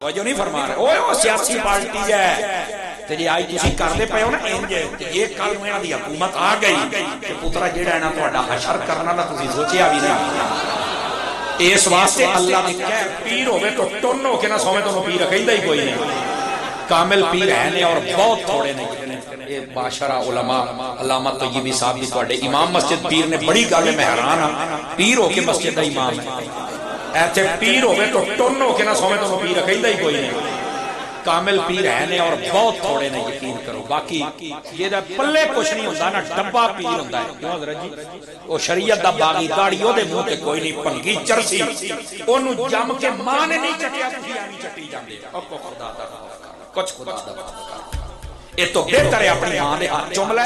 توجہ نہیں فرما رہے اوہ سیاسی پارٹی ہے تے جی آج تسی کردے پئے ہو نا انج تے یہ کل نوں انہاں دی حکومت آ گئی تے پترا جیڑا ہے نا تہاڈا حشر کرنا نا تسی سوچیا بھی نہیں اس واسطے اللہ دی کہہ پیر ہوے تو ٹن ہو کے نہ سوے تو پیر کہندا ہی کوئی نہیں کامل پیر ہیں نے اور بہت تھوڑے نے اے باشرہ علماء علامہ طیبی صاحب بھی تواڈے امام مسجد پیر نے بڑی گل ہے میں حیران ہاں پیر ہو کے مسجد دا امام ہے ایتھے پیر ہوئے تو ٹن ہو کے نہ سویں تو پیر کہندا ہی کوئی نہیں کامل پیر ہیں نے اور بہت تھوڑے نے یقین کرو باقی یہ دا پلے کچھ نہیں ہوندا نا ڈبا پیر ہوندا ہے کیوں حضرت جی او شریعت دا باغی داڑھی او دے منہ تے کوئی نہیں پنگی چرسی اونوں جم کے ماں نے نہیں چٹیا تسی ایویں چٹی جاندے او خدا دا کچھ خدا دا یہ تو بہتر ہے اپنی ماں دے ہاتھ چوم لے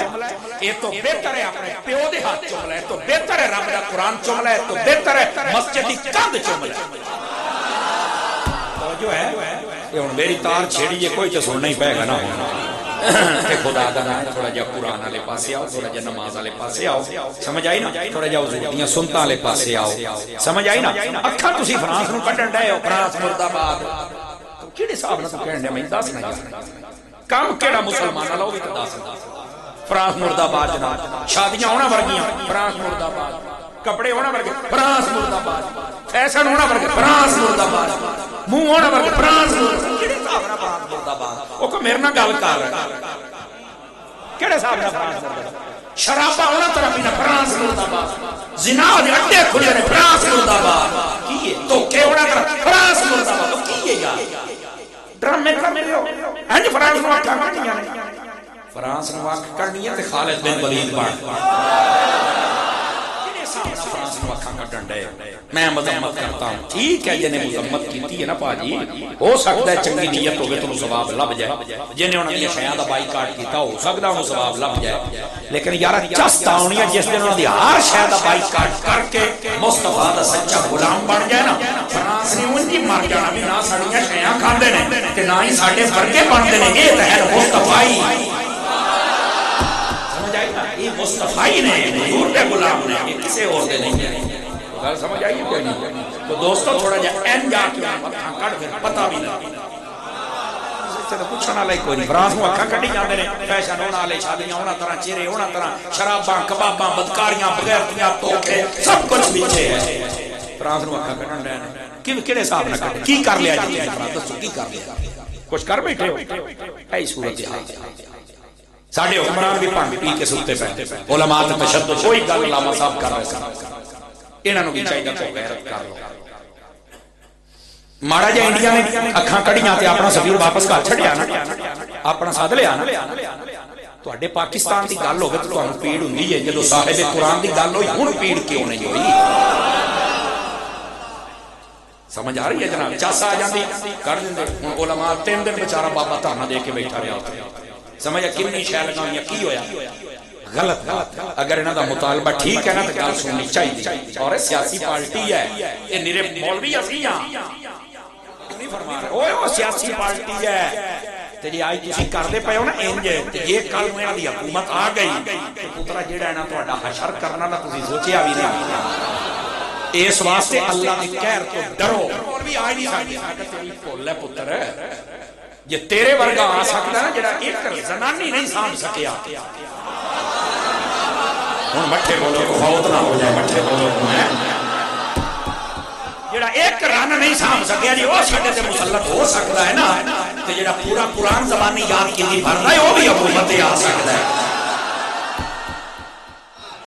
یہ تو بہتر ہے اپنے پیو دے ہاتھ چوم لے تو بہتر ہے رب دا قرآن چوم لے تو بہتر ہے مسجد دی کندھ چوم لے توجہ ہے یہ ہن میری تار چھیڑی یہ کوئی تے سننا ہی پے گا نا تے خدا دا نام تھوڑا جا قرآن والے پاسے آؤ تھوڑا جا نماز والے پاسے آؤ سمجھ آئی نا تھوڑا جا حضور دیاں سنتاں والے پاسے آؤ سمجھ آئی نا اکھاں تسی فرانس نوں کڈن ڈے ہو فرانس مرد آباد کیڑے حساب نال تو کہن دے میں دس نہ کام کیڑا مسلمان والا وہ بھی دس فرانس مرد آباد جناب شادیاں ہونا ورگیاں فرانس مرد آباد کپڑے ہونا ورگے فرانس مرد آباد فیشن ہونا ورگے فرانس مرد آباد منہ ہونا ورگے فرانس مرد آباد وہ کو میرے نال گل کر کیڑے صاحب دا فرانس مرد آباد شرابا ہونا طرف نہ فرانس مرد آباد زنا دے اڈے کھلے نے فرانس مرد آباد کی ہے تو کے ہونا طرف فرانس مرد آباد کی ہے یار ڈرامے کرنے ہو انج فرانس نو اکھاں کڈنیاں نے فرانس نو اکھ کڈنی ہے تے خالد بن ولید بن کنے صاحب فرانس نو اکھاں کڈن دے میں مذمت کرتا ہوں ٹھیک ہے جنے مذمت کیتی ہے نا پاجی ہو سکتا ہے چنگی نیت ہوے تو ثواب لب جائے جنے انہاں دی شیاں دا بائیکاٹ کیتا ہو سکدا انہوں ثواب لب جائے لیکن یار چست آونی ہے جس دن انہاں دی ہر شے دا بائیکاٹ کر کے مصطفیٰ دا سچا غلام بن جائے نا فرانس نے ان کی مر جانا بھی نہ ساڈیاں شیاں کھاندے نے تے نہ ہی ساڈے ورگے بندے نے اے تے ہے مصطفی سمجھ آئی نا یہ مصطفی نے حضور دے غلام نے یہ کسے اور دے نہیں ہے گل سمجھ آئی کہ نہیں تو دوستو تھوڑا جا این جا کے اکھاں کڈ پھر پتہ بھی نہ تے پوچھنا لے کوئی نہیں فرانس نو اکھاں کڈی جاندے نے فیشن ہونا والے شادیاں ہونا طرح چہرے ہونا طرح شراباں کباباں بدکاریاں بغیرتیاں دھوکے سب کچھ پیچھے ہے فرانس نو اکھاں کڈن رہے ہیں کیڑے صاحب نہ کڈ کی کر لیا جی فرانس دسو کی کر لیا کچھ کر بیٹھے ہو ایسی صورت حال ساڈے حکمران بھی پنڈ پی کے ستے پے علماء تے تشدد کوئی گل علامہ صاحب کر رہے سن انہاں نوں بھی چاہیے کہ غیرت کر لو ماڑا جا انڈیا نے اکھاں کڑیاں تے اپنا سفیر واپس گھر چھڈیا نا اپنا ساتھ لیا نا تواڈے پاکستان دی گل ہوے تے تانوں پیڑ ہوندی ہے جدوں صاحب قرآن دی گل ہوئی ہن پیڑ کیوں نہیں ہوئی سمجھ آ رہی ہے جناب چس آ جاندی کر دیندے ہن علماء 3 دن بیچارہ بابا دھرنا دے کے بیٹھا رہیا سمجھ کتنی شے لگائی کی ہویا غلط اگر انہاں دا مطالبہ ٹھیک ہے نا تے گل سننی چاہیے اور سیاسی پارٹی ہے اے نرے مولوی اسی ہاں نہیں فرما رہے اوہ سیاسی پارٹی ہے تے جی آج تسی کردے پئے ہو نا انج تے یہ کل نوں انہاں دی حکومت آ گئی تے پترا جیڑا ہے نا تہاڈا حشر کرنا نا تسی سوچیا بھی نہیں اس واسطے اللہ دی قہر تو ڈرو اور بھی آ نہیں سکدے کہ تیری بھول ہے پتر جے تیرے ورگا آ سکدا نا جڑا ایک زنانی نہیں سامھ سکیا ہن مٹھے بولو فوت نہ ہو جائے مٹھے بولو جڑا ایک رن نہیں سامھ سکیا جی وہ ساڈے تے مسلط ہو سکدا ہے نا تے جڑا پورا قرآن زبانی یاد کیتی پڑھدا ہے وہ بھی حکومت تے آ سکدا ہے